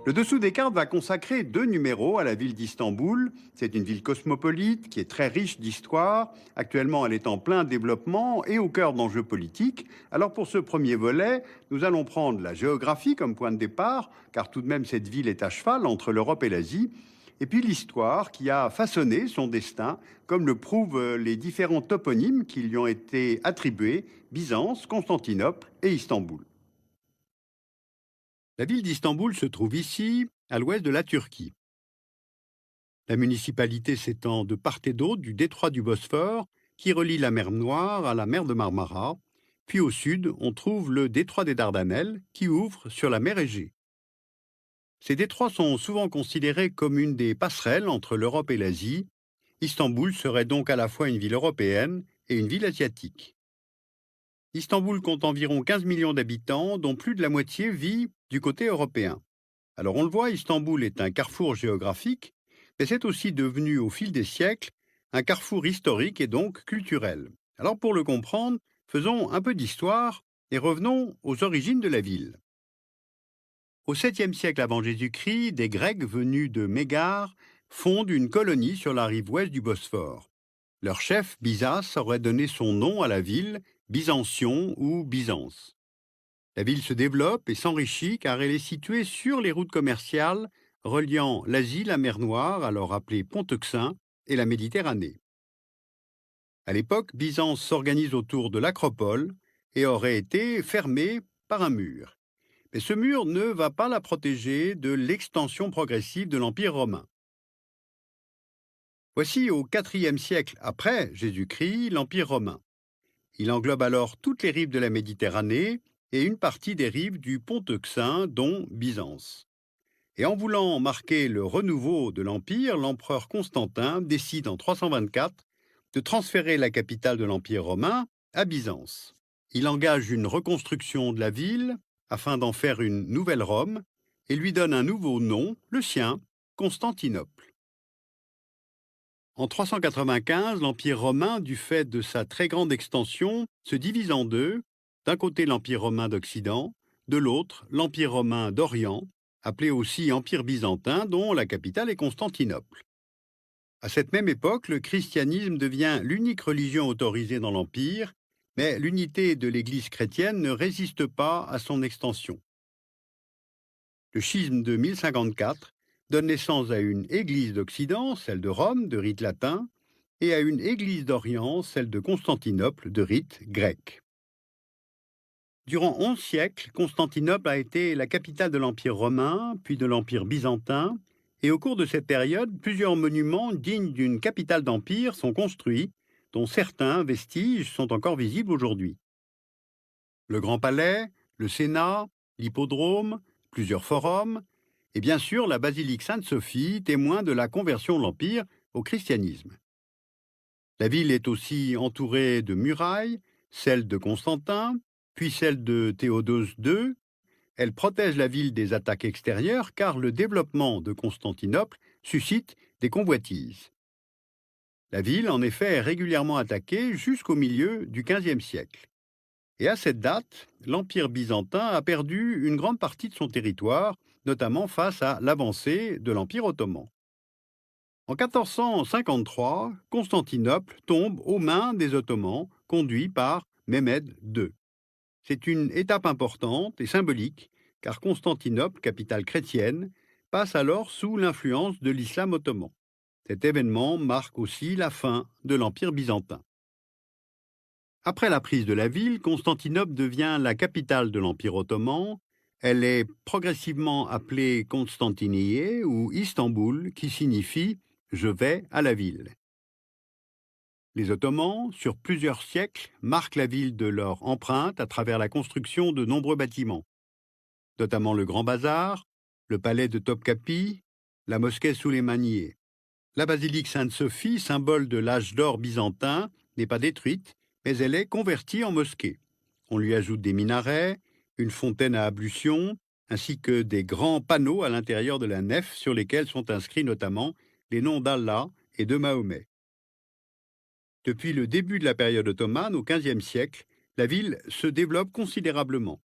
Le dessous des cartes va consacrer deux numéros à la ville d'Istanbul. C'est une ville cosmopolite qui est très riche d'histoire. Actuellement, elle est en plein développement et au cœur d'enjeux politiques. Alors pour ce premier volet, nous allons prendre la géographie comme point de départ, car tout de même cette ville est à cheval entre l'Europe et l'Asie. Et puis l'histoire qui a façonné son destin, comme le prouvent les différents toponymes qui lui ont été attribués, Byzance, Constantinople et Istanbul. La ville d'Istanbul se trouve ici, à l'ouest de la Turquie. La municipalité s'étend de part et d'autre du détroit du Bosphore, qui relie la mer Noire à la mer de Marmara, puis au sud, on trouve le détroit des Dardanelles, qui ouvre sur la mer Égée. Ces détroits sont souvent considérés comme une des passerelles entre l'Europe et l'Asie. Istanbul serait donc à la fois une ville européenne et une ville asiatique. Istanbul compte environ 15 millions d'habitants, dont plus de la moitié vit du côté européen. Alors on le voit, Istanbul est un carrefour géographique, mais c'est aussi devenu au fil des siècles un carrefour historique et donc culturel. Alors pour le comprendre, faisons un peu d'histoire et revenons aux origines de la ville. Au 7e siècle avant Jésus-Christ, des Grecs venus de Mégare fondent une colonie sur la rive ouest du Bosphore. Leur chef, Byzas, aurait donné son nom à la ville, Byzantion ou Byzance. La ville se développe et s'enrichit car elle est située sur les routes commerciales reliant l'Asie, la mer Noire, alors appelée Pont-Euxin, et la Méditerranée. À l'époque, Byzance s'organise autour de l'acropole et aurait été fermée par un mur. Mais ce mur ne va pas la protéger de l'extension progressive de l'Empire romain. Voici au IVe siècle après Jésus-Christ l'Empire romain. Il englobe alors toutes les rives de la Méditerranée et une partie des rives du Pont-Euxin, dont Byzance. Et en voulant marquer le renouveau de l'Empire, l'empereur Constantin décide en 324 de transférer la capitale de l'Empire romain à Byzance. Il engage une reconstruction de la ville afin d'en faire une nouvelle Rome et lui donne un nouveau nom, le sien, Constantinople. En 395, l'Empire romain, du fait de sa très grande extension, se divise en deux, d'un côté l'Empire romain d'Occident, de l'autre l'Empire romain d'Orient, appelé aussi Empire byzantin, dont la capitale est Constantinople. À cette même époque, le christianisme devient l'unique religion autorisée dans l'Empire, mais l'unité de l'Église chrétienne ne résiste pas à son extension. Le schisme de 1054 donne naissance à une Église d'Occident, celle de Rome, de rite latin, et à une Église d'Orient, celle de Constantinople, de rite grec. Durant 11 siècles, Constantinople a été la capitale de l'Empire romain, puis de l'Empire byzantin, et au cours de cette période, plusieurs monuments dignes d'une capitale d'empire sont construits, dont certains vestiges sont encore visibles aujourd'hui. Le Grand Palais, le Sénat, l'Hippodrome, plusieurs forums, et bien sûr la basilique Sainte-Sophie, témoin de la conversion de l'Empire au christianisme. La ville est aussi entourée de murailles, celle de Constantin, puis celle de Théodose II. Elle protège la ville des attaques extérieures car le développement de Constantinople suscite des convoitises. La ville, en effet, est régulièrement attaquée jusqu'au milieu du XVe siècle. Et à cette date, l'Empire byzantin a perdu une grande partie de son territoire, notamment face à l'avancée de l'Empire ottoman. En 1453, Constantinople tombe aux mains des Ottomans, conduits par Mehmed II. C'est une étape importante et symbolique, car Constantinople, capitale chrétienne, passe alors sous l'influence de l'islam ottoman. Cet événement marque aussi la fin de l'Empire byzantin. Après la prise de la ville, Constantinople devient la capitale de l'Empire ottoman. Elle est progressivement appelée Constantiniye ou Istanbul, qui signifie « je vais à la ville ». Les Ottomans, sur plusieurs siècles, marquent la ville de leur empreinte à travers la construction de nombreux bâtiments, notamment le Grand Bazar, le palais de Topkapi, la mosquée Souleymaniye. La basilique Sainte-Sophie, symbole de l'âge d'or byzantin, n'est pas détruite, mais elle est convertie en mosquée. On lui ajoute des minarets, une fontaine à ablution, ainsi que des grands panneaux à l'intérieur de la nef sur lesquels sont inscrits notamment les noms d'Allah et de Mahomet. Depuis le début de la période ottomane, au XVe siècle, la ville se développe considérablement.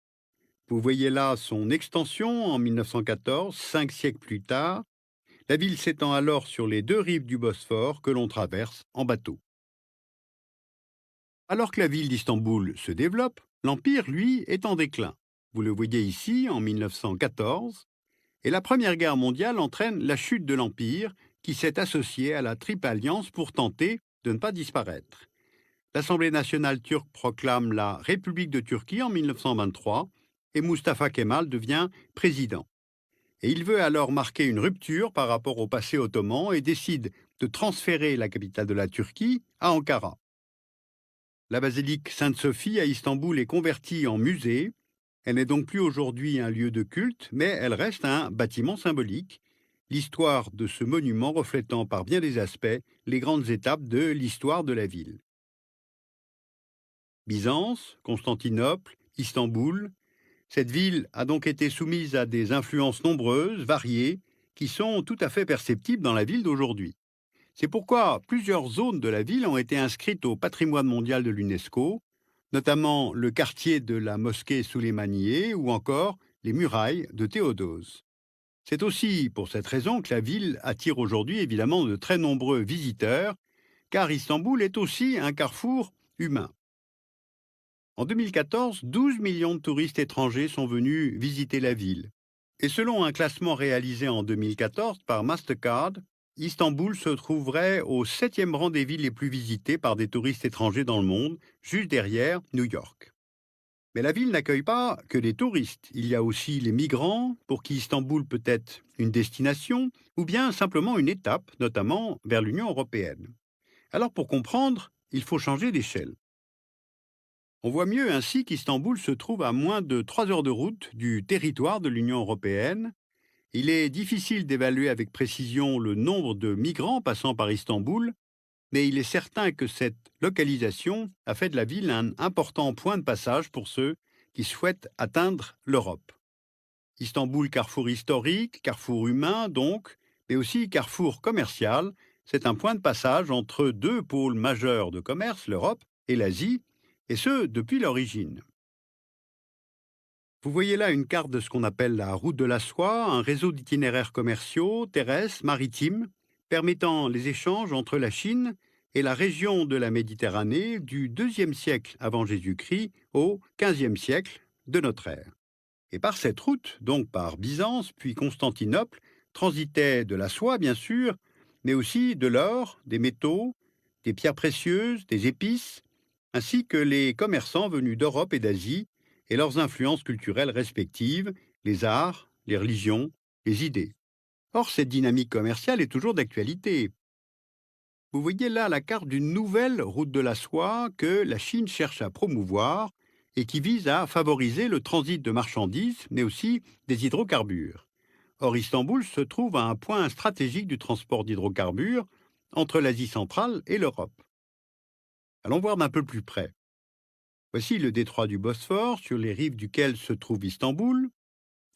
Vous voyez là son extension en 1914, 5 siècles plus tard. La ville s'étend alors sur les deux rives du Bosphore que l'on traverse en bateau. Alors que la ville d'Istanbul se développe, l'Empire, lui, est en déclin. Vous le voyez ici en 1914, et la Première Guerre mondiale entraîne la chute de l'Empire qui s'est associé à la Triple Alliance pour tenter de ne pas disparaître. L'Assemblée nationale turque proclame la République de Turquie en 1923 et Mustafa Kemal devient président. Et il veut alors marquer une rupture par rapport au passé ottoman et décide de transférer la capitale de la Turquie à Ankara. La basilique Sainte-Sophie à Istanbul est convertie en musée. Elle n'est donc plus aujourd'hui un lieu de culte, mais elle reste un bâtiment symbolique, l'histoire de ce monument reflétant par bien des aspects les grandes étapes de l'histoire de la ville. Byzance, Constantinople, Istanbul, cette ville a donc été soumise à des influences nombreuses, variées, qui sont tout à fait perceptibles dans la ville d'aujourd'hui. C'est pourquoi plusieurs zones de la ville ont été inscrites au patrimoine mondial de l'UNESCO, notamment le quartier de la mosquée Souleymaniye ou encore les murailles de Théodose. C'est aussi pour cette raison que la ville attire aujourd'hui évidemment de très nombreux visiteurs, car Istanbul est aussi un carrefour humain. En 2014, 12 millions de touristes étrangers sont venus visiter la ville. Et selon un classement réalisé en 2014 par Mastercard, Istanbul se trouverait au 7e rang des villes les plus visitées par des touristes étrangers dans le monde, juste derrière New York. Mais la ville n'accueille pas que des touristes. Il y a aussi les migrants, pour qui Istanbul peut être une destination, ou bien simplement une étape, notamment vers l'Union européenne. Alors pour comprendre, il faut changer d'échelle. On voit mieux ainsi qu'Istanbul se trouve à moins de 3 heures de route du territoire de l'Union européenne. Il est difficile d'évaluer avec précision le nombre de migrants passant par Istanbul, mais il est certain que cette localisation a fait de la ville un important point de passage pour ceux qui souhaitent atteindre l'Europe. Istanbul, carrefour historique, carrefour humain donc, mais aussi carrefour commercial, c'est un point de passage entre deux pôles majeurs de commerce, l'Europe et l'Asie, et ce depuis l'origine. Vous voyez là une carte de ce qu'on appelle la route de la soie, un réseau d'itinéraires commerciaux, terrestres, maritimes, permettant les échanges entre la Chine et la région de la Méditerranée du IIe siècle avant Jésus-Christ au XVe siècle de notre ère. Et par cette route, donc par Byzance puis Constantinople, transitait de la soie bien sûr, mais aussi de l'or, des métaux, des pierres précieuses, des épices, ainsi que les commerçants venus d'Europe et d'Asie et leurs influences culturelles respectives, les arts, les religions, les idées. Or, cette dynamique commerciale est toujours d'actualité. Vous voyez là la carte d'une nouvelle route de la soie que la Chine cherche à promouvoir et qui vise à favoriser le transit de marchandises, mais aussi des hydrocarbures. Or, Istanbul se trouve à un point stratégique du transport d'hydrocarbures entre l'Asie centrale et l'Europe. Allons voir d'un peu plus près. Voici le détroit du Bosphore, sur les rives duquel se trouve Istanbul,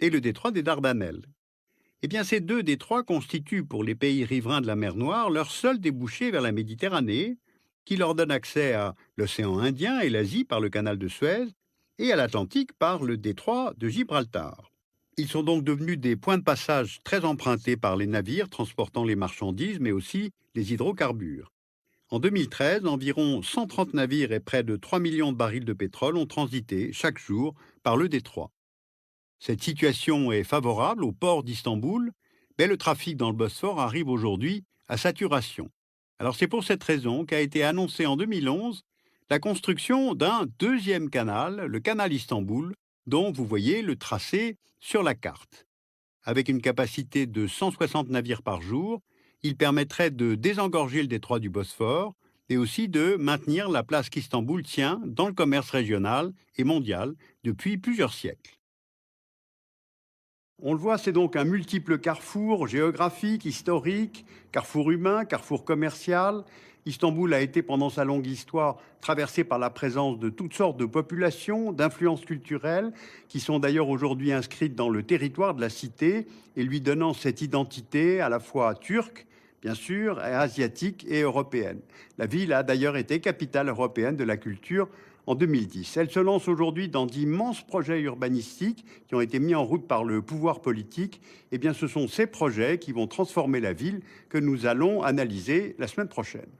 et le détroit des Dardanelles. Eh bien, ces deux détroits constituent pour les pays riverains de la mer Noire leur seul débouché vers la Méditerranée, qui leur donne accès à l'océan Indien et l'Asie par le canal de Suez, et à l'Atlantique par le détroit de Gibraltar. Ils sont donc devenus des points de passage très empruntés par les navires transportant les marchandises, mais aussi les hydrocarbures. En 2013, environ 130 navires et près de 3 millions de barils de pétrole ont transité chaque jour par le détroit. Cette situation est favorable au port d'Istanbul, mais le trafic dans le Bosphore arrive aujourd'hui à saturation. Alors c'est pour cette raison qu'a été annoncée en 2011 la construction d'un deuxième canal, le canal Istanbul, dont vous voyez le tracé sur la carte. Avec une capacité de 160 navires par jour, il permettrait de désengorger le détroit du Bosphore et aussi de maintenir la place qu'Istanbul tient dans le commerce régional et mondial depuis plusieurs siècles. On le voit, c'est donc un multiple carrefour géographique, historique, carrefour humain, carrefour commercial. Istanbul a été pendant sa longue histoire traversée par la présence de toutes sortes de populations, d'influences culturelles, qui sont d'ailleurs aujourd'hui inscrites dans le territoire de la cité et lui donnant cette identité à la fois turque, bien sûr, et asiatique et européenne. La ville a d'ailleurs été capitale européenne de la culture en 2010. Elle se lance aujourd'hui dans d'immenses projets urbanistiques qui ont été mis en route par le pouvoir politique. Eh bien, ce sont ces projets qui vont transformer la ville que nous allons analyser la semaine prochaine.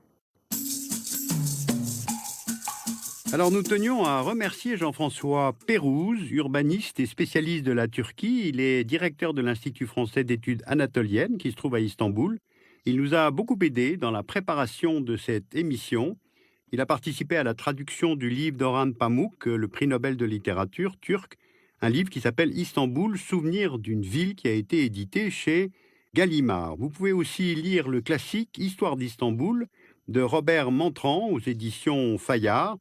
Alors nous tenions à remercier Jean-François Pérouse, urbaniste et spécialiste de la Turquie. Il est directeur de l'Institut français d'études anatoliennes qui se trouve à Istanbul. Il nous a beaucoup aidé dans la préparation de cette émission. Il a participé à la traduction du livre d'Orhan Pamuk, le prix Nobel de littérature turc, un livre qui s'appelle Istanbul, souvenir d'une ville, qui a été édité chez Gallimard. Vous pouvez aussi lire le classique Histoire d'Istanbul de Robert Mantran aux éditions Fayard.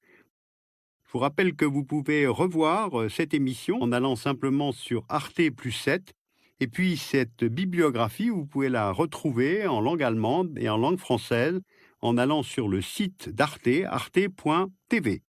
Je vous rappelle que vous pouvez revoir cette émission en allant simplement sur Arte plus 7. Et puis cette bibliographie, vous pouvez la retrouver en langue allemande et en langue française en allant sur le site d'Arte, arte.tv.